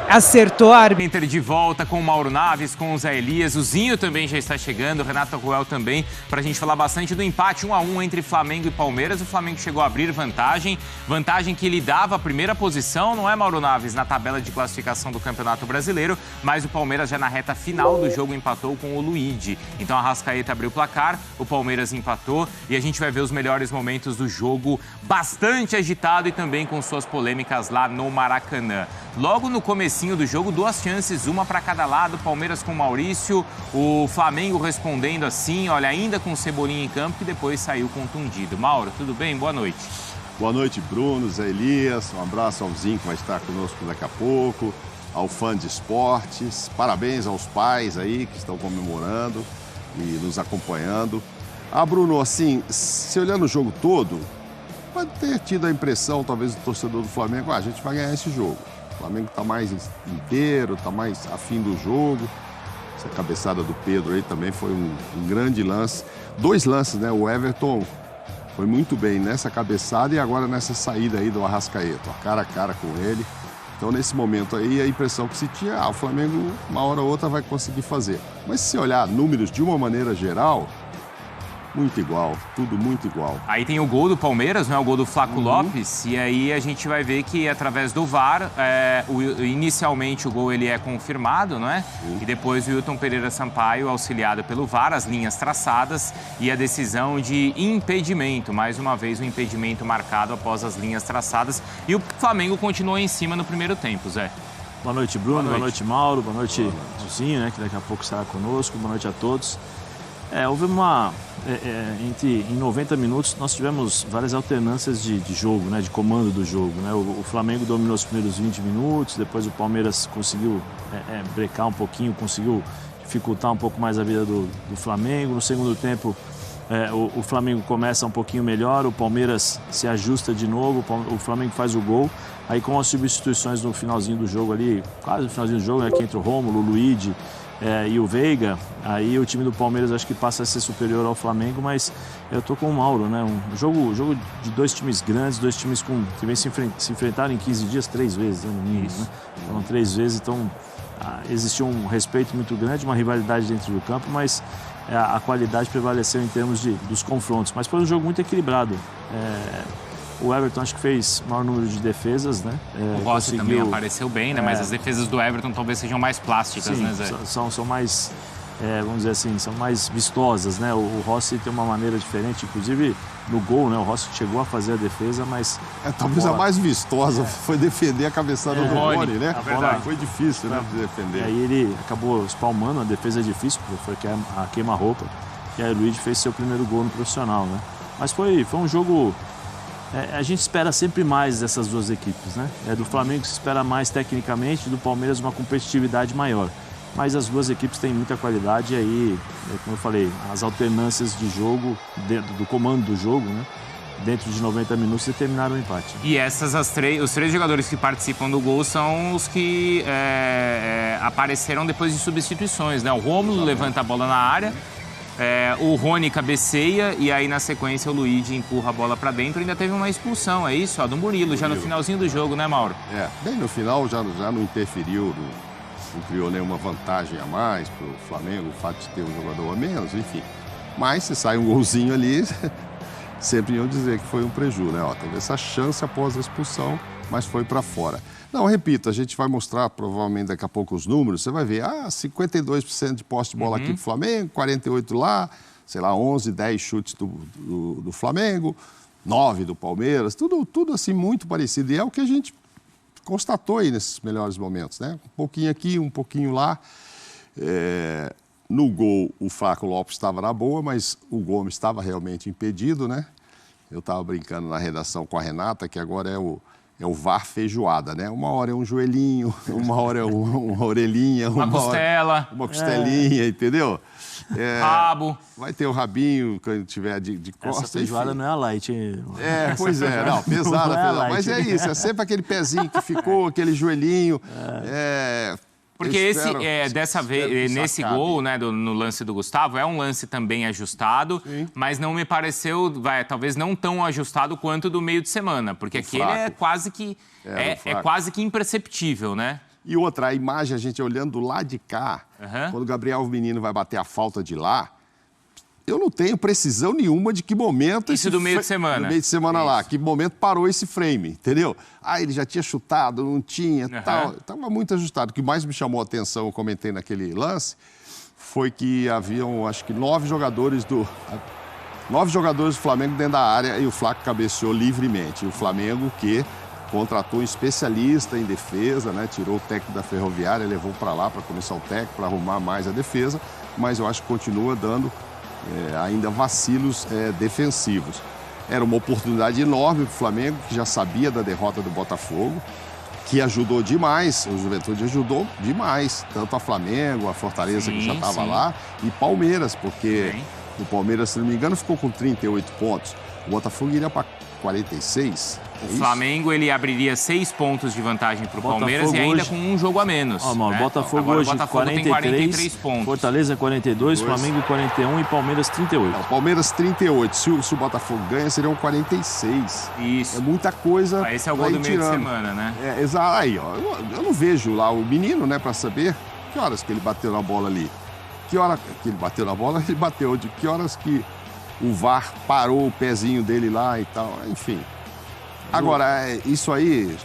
acertou a árbitra. Inter de volta com o Mauro Naves, com o Zé Elias, o Zinho também já está chegando, o Renato Ruel também, para a gente falar bastante do empate 1-1 entre Flamengo e Palmeiras. O Flamengo chegou a abrir vantagem que lhe dava a primeira posição, não é, Mauro Naves, na tabela de classificação do Campeonato Brasileiro, mas o Palmeiras já na reta final do jogo empatou com o Luigi. Então a Arrascaeta abriu o placar, o Palmeiras empatou e a gente vai ver os melhores momentos do jogo, bastante agitado e também com suas polêmicas lá no Maracanã. Logo no comecinho do jogo, 2 chances, uma para cada lado, Palmeiras com Maurício, o Flamengo respondendo assim, olha, ainda com o Cebolinha em campo, que depois saiu contundido. Mauro, tudo bem? Boa noite. Boa noite, Bruno, Zé Elias, um abraço ao Zinho que vai estar conosco daqui a pouco, ao fã de esportes, parabéns aos pais aí que estão comemorando e nos acompanhando. Bruno, assim, se olhando o jogo todo, pode ter tido a impressão, talvez, do torcedor do Flamengo, a gente vai ganhar esse jogo. O Flamengo está mais inteiro, está mais afim do jogo. Essa cabeçada do Pedro aí também foi um grande lance. 2 lances, né? O Everton foi muito bem nessa cabeçada e agora nessa saída aí do Arrascaeta, cara a cara com ele. Então, nesse momento aí, a impressão que se tinha, o Flamengo, uma hora ou outra, vai conseguir fazer. Mas se olhar números de uma maneira geral, muito igual, tudo muito igual. Aí tem o gol do Palmeiras, não é o gol do Flaco Lopes, e aí a gente vai ver que através do VAR, inicialmente o gol ele é confirmado, não é? E depois o Wilton Pereira Sampaio, auxiliado pelo VAR, as linhas traçadas e a decisão de impedimento. Mais uma vez o impedimento marcado após as linhas traçadas. E o Flamengo continuou em cima no primeiro tempo, Zé. Boa noite, Bruno. Boa noite, Mauro. Boa noite, Zinho, né, que daqui a pouco estará conosco. Boa noite a todos. Houve em 90 minutos nós tivemos várias alternâncias de jogo, né, de comando do jogo, né? O Flamengo dominou os primeiros 20 minutos, depois o Palmeiras conseguiu brecar um pouquinho, conseguiu dificultar um pouco mais a vida do Flamengo. No segundo tempo, o Flamengo começa um pouquinho melhor, o Palmeiras se ajusta de novo, o Flamengo faz o gol. Aí com as substituições no finalzinho do jogo ali, quase no finalzinho do jogo, né, que entra o Rômulo, o Luigi, e o Veiga, aí o time do Palmeiras acho que passa a ser superior ao Flamengo, mas eu tô com o Mauro, né? Um jogo de 2 times grandes, 2 times que vem se enfrentaram em 15 dias 3 vezes, né, no mínimo, né? Foram 3 vezes, então existiu um respeito muito grande, uma rivalidade dentro do campo, mas a qualidade prevaleceu em termos dos confrontos. Mas foi um jogo muito equilibrado. O Everton acho que fez o maior número de defesas, né? O Rossi também apareceu bem, né? Mas as defesas do Everton talvez sejam mais plásticas, sim, né, Zé? São mais, vamos dizer assim, são mais vistosas, né? O Rossi tem uma maneira diferente, inclusive no gol, né? O Rossi chegou a fazer a defesa, mas... talvez a mais vistosa foi defender a cabeçada do Rony, né? Foi difícil, né, de defender. E aí ele acabou espalmando, a defesa é difícil, porque foi a queima-roupa. E aí o Luigi fez seu primeiro gol no profissional, né? Mas foi um jogo... a gente espera sempre mais dessas 2 equipes, né? Do Flamengo se espera mais tecnicamente, do Palmeiras uma competitividade maior. Mas as 2 equipes têm muita qualidade e aí, como eu falei, as alternâncias de jogo, do comando do jogo, né? Dentro de 90 minutos determinaram o empate. E os 3 jogadores que participam do gol são os que apareceram depois de substituições, né? O Rômulo levanta a bola na área, o Rony cabeceia e aí na sequência o Luigi empurra a bola para dentro. Ainda teve uma expulsão, é isso? Do Murilo, já no finalzinho do jogo, né, Mauro? Bem no final já não interferiu, não criou nenhuma vantagem a mais para o Flamengo, o fato de ter um jogador a menos, enfim. Mas se sai um golzinho ali, sempre iam dizer que foi um prejuízo, né? Teve essa chance após a expulsão, mas foi para fora. Não, repito, a gente vai mostrar provavelmente daqui a pouco os números, você vai ver, 52% de posse de bola aqui do Flamengo, 48% lá, sei lá, 11, 10 chutes do Flamengo, 9 do Palmeiras, tudo assim muito parecido. E é o que a gente constatou aí nesses melhores momentos, né? Um pouquinho aqui, um pouquinho lá. No gol, o Flaco Lopes estava na boa, mas o Gomes estava realmente impedido, né? Eu estava brincando na redação com a Renata, que agora é o VAR feijoada, né? Uma hora é um joelhinho, uma hora é uma orelhinha, uma costela. Uma costelinha, entendeu? Rabo. Vai ter o rabinho quando tiver de costas. Essa feijoada não é a light. Pois é, não, pesada. Mas é isso, é sempre aquele pezinho que ficou, aquele joelhinho. Porque dessa vez, nesse gol, né, no lance do Gustavo, é um lance também ajustado, mas não me pareceu, talvez não tão ajustado quanto do meio de semana, porque aquele é quase que imperceptível, né? E outra, a imagem, a gente olhando do lado de cá, quando o Gabriel Menino vai bater a falta de lá, eu não tenho precisão nenhuma de que momento... Isso do meio de semana. Do meio de semana lá, que momento parou esse frame, entendeu? Ah, ele já tinha chutado, não tinha, tal. Estava muito ajustado. O que mais me chamou a atenção, eu comentei naquele lance, foi que haviam, acho que 9 jogadores do Flamengo dentro da área e o Flaco cabeceou livremente. E o Flamengo que contratou um especialista em defesa, né? Tirou o técnico da Ferroviária, levou para lá, para a comissão técnica, para arrumar mais a defesa, mas eu acho que continua dando ainda vacilos defensivos. Era uma oportunidade enorme para o Flamengo, que já sabia da derrota do Botafogo, que ajudou demais, o Juventude ajudou demais, tanto a Flamengo, a Fortaleza, que já estava lá, e Palmeiras, porque o Palmeiras, se não me engano, ficou com 38 pontos. O Botafogo iria para 46. O Flamengo, ele abriria 6 pontos de vantagem para o Palmeiras e ainda hoje, com um jogo a menos. Ó, mano, Botafogo hoje tem 43 pontos. Fortaleza 42, Flamengo 41 e Palmeiras 38. O Palmeiras 38. Se o Botafogo ganha, seriam 46. Isso. É muita coisa. Esse é o gol do meio de semana, né? Exato. Aí, ó, eu não vejo lá o menino, né, para saber que horas que ele bateu na bola ali. Que hora que ele bateu na bola, ele bateu. De que horas que o VAR parou o pezinho dele lá e tal. Enfim. Agora, isso aí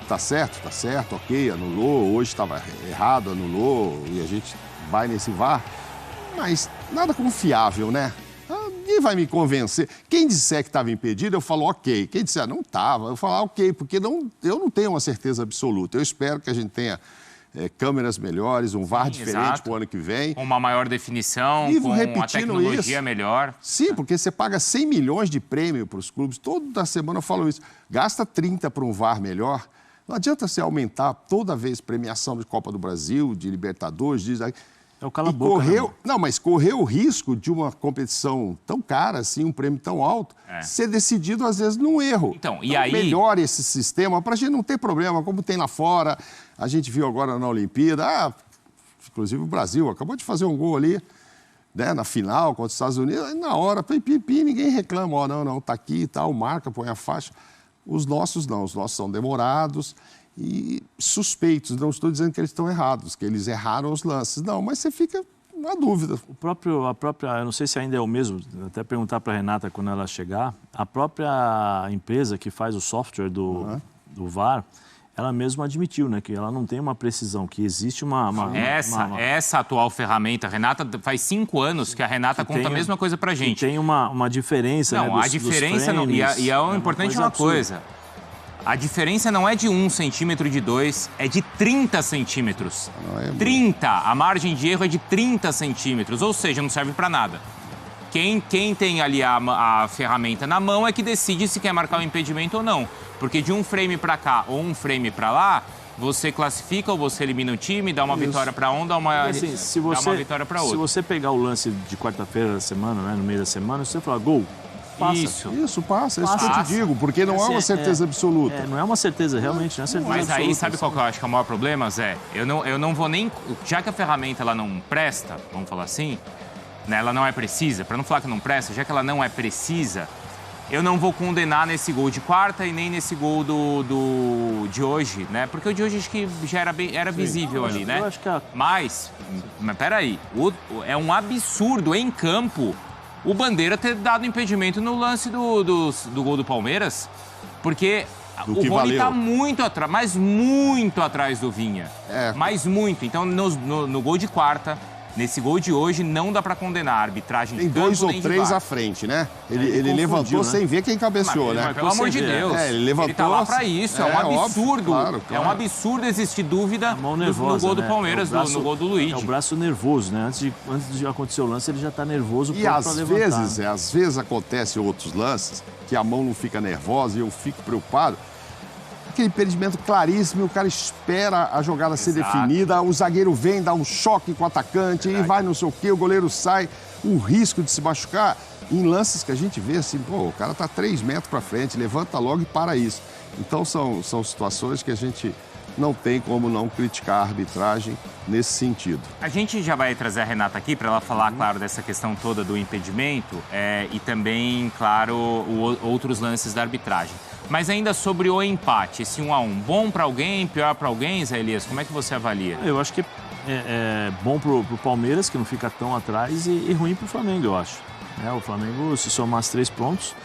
tá certo, ok, anulou, hoje estava errado, anulou, e a gente vai nesse VAR, mas nada confiável, né? Ninguém vai me convencer. Quem disser que estava impedido, eu falo ok. Quem disser não estava, eu falo ok, porque eu não tenho uma certeza absoluta. Eu espero que a gente tenha câmeras melhores, um VAR diferente para o ano que vem. Com uma maior definição, com uma tecnologia melhor. Sim, porque você paga 100 milhões de prêmio para os clubes. Toda semana eu falo isso. Gasta 30 para um VAR melhor. Não adianta você aumentar toda vez premiação de Copa do Brasil, de Libertadores, É o cala-boca. Não, mas correu o risco de uma competição tão cara, assim, um prêmio tão alto, ser decidido, às vezes, num erro. Então, e aí... melhore esse sistema para a gente não ter problema, como tem lá fora. A gente viu agora na Olimpíada, inclusive o Brasil acabou de fazer um gol ali, né, na final contra os Estados Unidos, aí na hora, pim, ninguém reclama, ó, não, tá aqui e tal, marca, põe a faixa. Os nossos não, os nossos são demorados e suspeitos. Não estou dizendo que eles estão errados, que eles erraram os lances. Não, mas você fica na dúvida. A própria, eu não sei se ainda é o mesmo, até perguntar para a Renata quando ela chegar, a própria empresa que faz o software do VAR, ela mesma admitiu, né, que ela não tem uma precisão, que existe Essa atual ferramenta, Renata, faz 5 anos que a Renata conta a mesma coisa pra gente. Tem uma diferença, não, né, a diferença não, e o importante é uma coisa. A diferença não é de 1 centímetro, de 2, é de 30 centímetros. 30! A margem de erro é de 30 centímetros, ou seja, não serve para nada. Quem tem ali a ferramenta na mão é que decide se quer marcar o impedimento ou não. Porque de um frame para cá ou um frame para lá, você classifica ou você elimina o time, dá uma vitória para um, dá uma vitória para outro. Se você pegar o lance de quarta-feira da semana, né, no meio da semana, você falar gol, passa. Isso passa. É isso que eu te digo, porque não é uma certeza absoluta. Não é uma certeza, realmente, não é certeza absoluta. Mas aí, sabe qual que eu acho que é o maior problema, Zé? Eu não vou nem... Já que a ferramenta ela não presta, vamos falar assim, né, ela não é precisa, para não falar que não presta, já que ela não é precisa, eu não vou condenar nesse gol de quarta e nem nesse gol de hoje, né? Porque o de hoje acho que já era visível ali, né? Eu acho que Mas peraí, é um absurdo em campo o Bandeira ter dado impedimento no lance do gol do Palmeiras, porque o Rony está muito atrás, mas muito atrás do Vinha. Mas muito. Então, no gol de quarta, nesse gol de hoje, não dá para condenar a arbitragem. Tem 2 ou 3 à frente, né? Ele levantou, né, sem ver quem cabeceou, né? Mas, pelo amor de Deus. Ele levantou. Ele tá lá para isso. É um absurdo. Óbvio, claro. É um absurdo existir dúvida no gol do Palmeiras, no gol do Luigi. É o braço nervoso, né? Antes de acontecer o lance, ele já tá nervoso para levantar. E às vezes acontece outros lances que a mão não fica nervosa e eu fico preocupado. Aquele impedimento claríssimo, o cara espera a jogada ser definida, o zagueiro vem, dá um choque com o atacante, e vai não sei o quê, o goleiro sai, o risco de se machucar. Em lances que a gente vê assim, o cara tá 3 metros para frente, levanta logo e para isso. Então são situações que a gente não tem como não criticar a arbitragem nesse sentido. A gente já vai trazer a Renata aqui para ela falar, claro, dessa questão toda do impedimento e também, claro, outros lances da arbitragem. Mas ainda sobre o empate, esse 1-1, bom para alguém, pior para alguém, Zé Elias? Como é que você avalia? Eu acho que é bom pro Palmeiras, que não fica tão atrás, e ruim pro Flamengo, eu acho. O Flamengo, se somasse 3 pontos,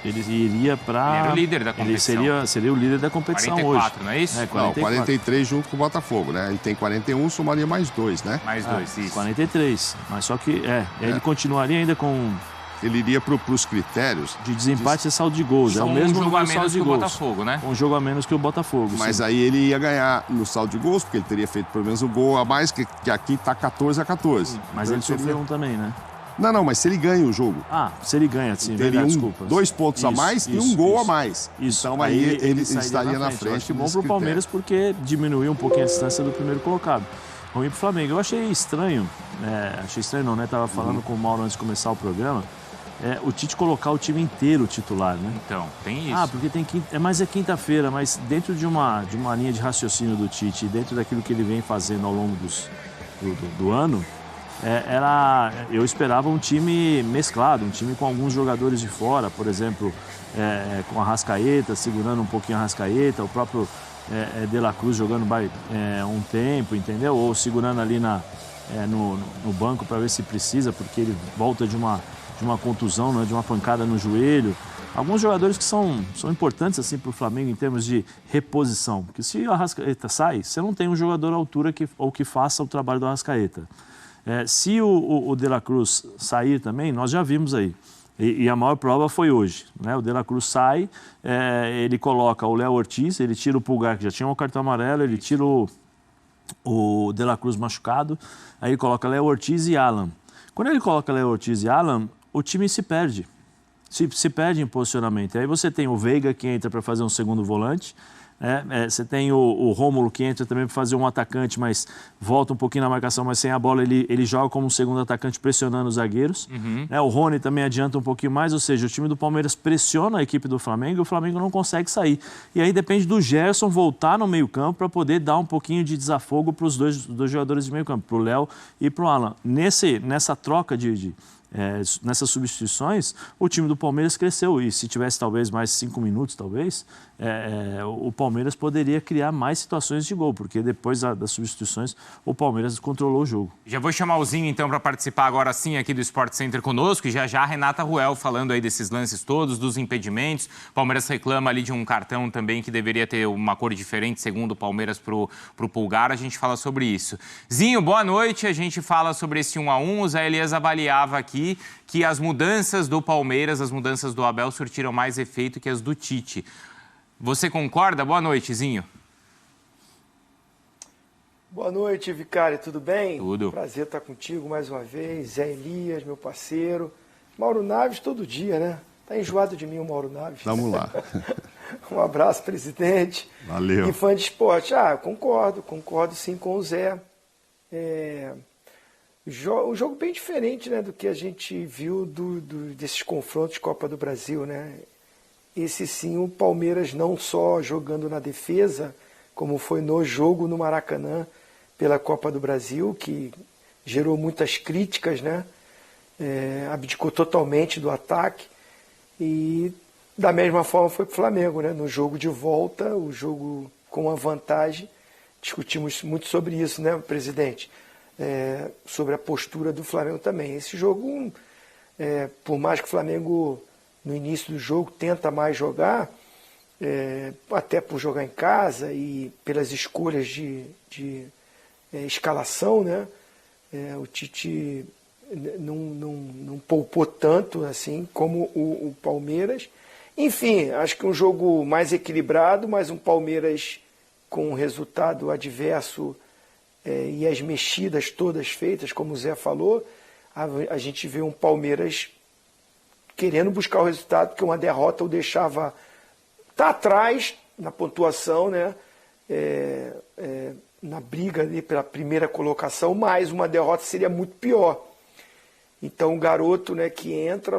ele iria para... Ele era o líder da competição. Ele seria o líder da competição 44, hoje. não é isso? 44. Não, 43 junto com o Botafogo, né? Ele tem 41, somaria mais 2, né? Mais 2, isso. 43, mas só que, ele continuaria ainda com... Ele iria para os critérios... De desempate e saldo de gols. É o mesmo jogo a menos que o gols. Botafogo, né? Um jogo a menos que o Botafogo. Mas sim. aí ele ia ganhar no saldo de gols, porque ele teria feito pelo menos um gol a mais, que aqui está 14-14. Mas então ele sofreu um também, né? Não, mas se ele ganha o jogo... se ele ganha, sim, teria desculpa. 2 pontos a mais e um gol a mais. Isso. Então aí ele estaria na frente. Eu acho bom para o Palmeiras porque diminuiu um pouquinho a distância do primeiro colocado. Ruim para o Flamengo. Eu achei estranho, né? Estava falando com o Mauro antes de começar o programa, o Tite colocar o time inteiro titular, né? Então, tem isso. Porque tem mas é quinta-feira, mas dentro de uma linha de raciocínio do Tite, dentro daquilo que ele vem fazendo ao longo do ano, eu esperava um time mesclado, um time com alguns jogadores de fora, por exemplo, com a Arrascaeta, segurando um pouquinho a Arrascaeta, o próprio De La Cruz jogando um tempo, entendeu? Ou segurando ali no banco para ver se precisa, porque ele volta de uma contusão, né, de uma pancada no joelho. Alguns jogadores que são importantes assim, para o Flamengo em termos de reposição, porque se o Arrascaeta sai, você não tem um jogador à altura que faça o trabalho do Arrascaeta. Se o De La Cruz sair também, nós já vimos aí. E a maior prova foi hoje. Né? O De La Cruz sai, ele coloca o Léo Ortiz, ele tira o Pulgar, que já tinha um cartão amarelo, ele tira o De La Cruz machucado, aí ele coloca Léo Ortiz e Alan. Quando ele coloca Léo Ortiz e Alan, o time se perde. Se perde em posicionamento. Aí você tem o Veiga que entra para fazer um segundo volante. Você tem o Rômulo que entra também para fazer um atacante, mas volta um pouquinho na marcação, mas sem a bola ele joga como um segundo atacante pressionando os zagueiros. O Rony também adianta um pouquinho mais, ou seja, o time do Palmeiras pressiona a equipe do Flamengo e o Flamengo não consegue sair. E aí depende do Gerson voltar no meio campo para poder dar um pouquinho de desafogo para os dois jogadores de meio campo, para o Léo e para o Alan. Nessa troca nessas substituições, o time do Palmeiras cresceu e se tivesse talvez mais 5 minutos, o Palmeiras poderia criar mais situações de gol, porque depois das substituições o Palmeiras controlou o jogo. Já vou chamar o Zinho então para participar agora sim aqui do Sport Center conosco, e já a Renata Ruel falando aí desses lances todos, dos impedimentos. O Palmeiras reclama ali de um cartão também que deveria ter uma cor diferente, segundo o Palmeiras pro Pulgar, a gente fala sobre isso. Zinho, boa noite, a gente fala sobre esse 1-1, o Zé Elias avaliava aqui que as mudanças do Palmeiras, as mudanças do Abel surtiram mais efeito que as do Tite. Você concorda? Boa noite, Zinho. Boa noite, Vicário, tudo bem? Tudo. Prazer estar contigo mais uma vez. Zé Elias, meu parceiro. Mauro Naves todo dia, né? Tá enjoado de mim o Mauro Naves. Vamos lá. Um abraço, presidente. Valeu. E fã de esporte. Concordo sim com o Zé. Um jogo bem diferente, né, do que a gente viu desses confrontos de Copa do Brasil, né? Esse sim, o Palmeiras não só jogando na defesa, como foi no jogo no Maracanã pela Copa do Brasil, que gerou muitas críticas, né? Abdicou totalmente do ataque e da mesma forma foi para o Flamengo, né? No jogo de volta, o jogo com a vantagem, discutimos muito sobre isso, né, presidente? Sobre a postura do Flamengo também. Esse jogo, por mais que o Flamengo no início do jogo tenta mais jogar, até por jogar em casa e pelas escolhas de escalação, né? O Tite não poupou tanto assim como o Palmeiras. Enfim, acho que um jogo mais equilibrado, mas um Palmeiras com um resultado adverso e as mexidas todas feitas, como o Zé falou, a gente vê um Palmeiras querendo buscar o resultado, porque uma derrota o deixava atrás na pontuação, né? Na briga ali pela primeira colocação, mas uma derrota seria muito pior. Então o garoto, né,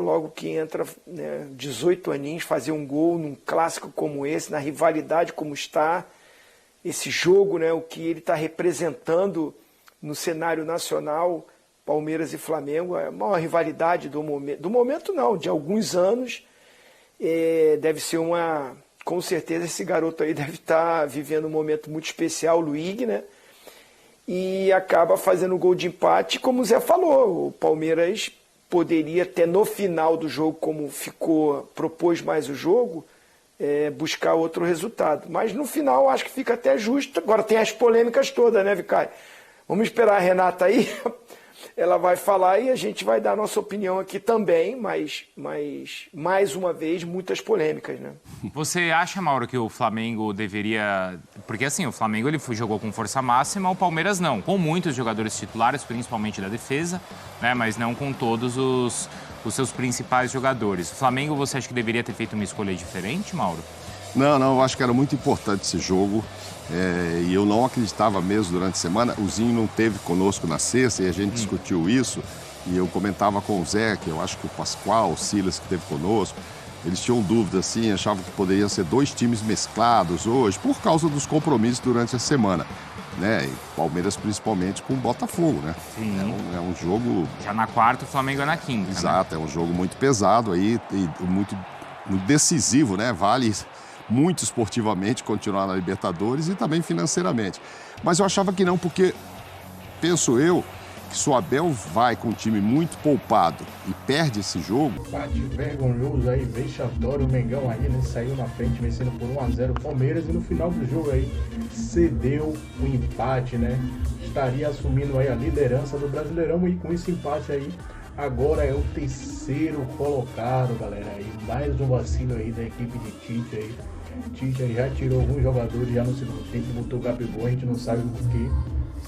logo que entra, né, 18 aninhos, fazer um gol num clássico como esse, na rivalidade como está, esse jogo, né, o que ele está representando no cenário nacional, Palmeiras e Flamengo, é a maior rivalidade do momento não, de alguns anos. Deve ser com certeza esse garoto aí deve estar vivendo um momento muito especial, o Luigi, né? E acaba fazendo o gol de empate, como o Zé falou, o Palmeiras poderia até no final do jogo, como propôs mais o jogo, buscar outro resultado. Mas no final acho que fica até justo. Agora tem as polêmicas todas, né, Vicário? Vamos esperar a Renata aí, ela vai falar e a gente vai dar a nossa opinião aqui também, mas mais uma vez, muitas polêmicas, né? Você acha, Mauro, que o Flamengo deveria... Porque assim, o Flamengo ele jogou com força máxima, o Palmeiras não. Com muitos jogadores titulares, principalmente da defesa, né? Mas não com todos os seus principais jogadores. O Flamengo, você acha que deveria ter feito uma escolha diferente, Mauro? Não, eu acho que era muito importante esse jogo. E eu não acreditava mesmo durante a semana. O Zinho não esteve conosco na sexta e a gente discutiu isso. E eu comentava com o Zé, que eu acho que o Pascoal, o Silas, que esteve conosco, eles tinham dúvidas, assim, achavam que poderiam ser 2 times mesclados hoje, por causa dos compromissos durante a semana. Né? E Palmeiras principalmente com o Botafogo, né? Sim. É um jogo... Já na quarta, o Flamengo é na quinta. Exato, né? É um jogo muito pesado aí e muito decisivo, né? Vale muito esportivamente continuar na Libertadores e também financeiramente. Mas eu achava que não, porque penso eu que se o Abel vai com um time muito poupado e perde esse jogo... Empate vergonhoso aí, vexatório, o Mengão aí, né? Saiu na frente, vencendo por 1-0 o Palmeiras e no final do jogo aí cedeu o empate, né? Estaria assumindo aí a liderança do Brasileirão e com esse empate aí agora é o 3º colocado, galera. Aí mais um vacilo aí da equipe de Tite aí. Tite já tirou alguns jogadores já no segundo tempo, botou o Gabigol, a gente não sabe por quê.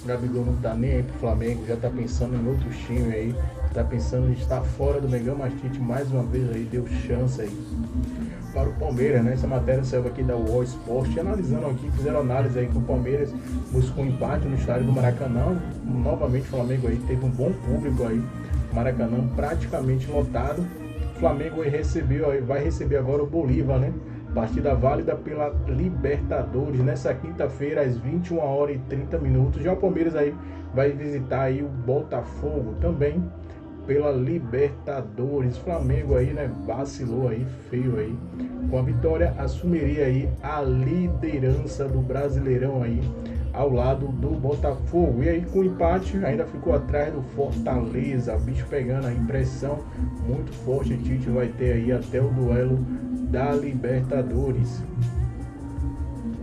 O Gabigol não tá nem aí pro Flamengo, já tá pensando em outros times aí, tá pensando em estar fora do Mengão, mas Tite mais uma vez aí deu chance aí para o Palmeiras, né? Essa matéria saiu aqui da UOL Esporte, analisando aqui, fizeram análise aí que o Palmeiras buscou um empate no estádio do Maracanã. Novamente o Flamengo aí teve um bom público aí, Maracanã praticamente lotado. O Flamengo aí vai receber agora o Bolívar, né? Partida válida pela Libertadores nessa quinta-feira às 21h30. Já o Palmeiras aí vai visitar aí o Botafogo também pela Libertadores. Flamengo aí, né, vacilou aí, feio aí. Com a vitória assumiria aí a liderança do Brasileirão aí ao lado do Botafogo. E aí com o empate ainda ficou atrás do Fortaleza, bicho pegando a impressão muito forte. Tite vai ter aí até o duelo da Libertadores.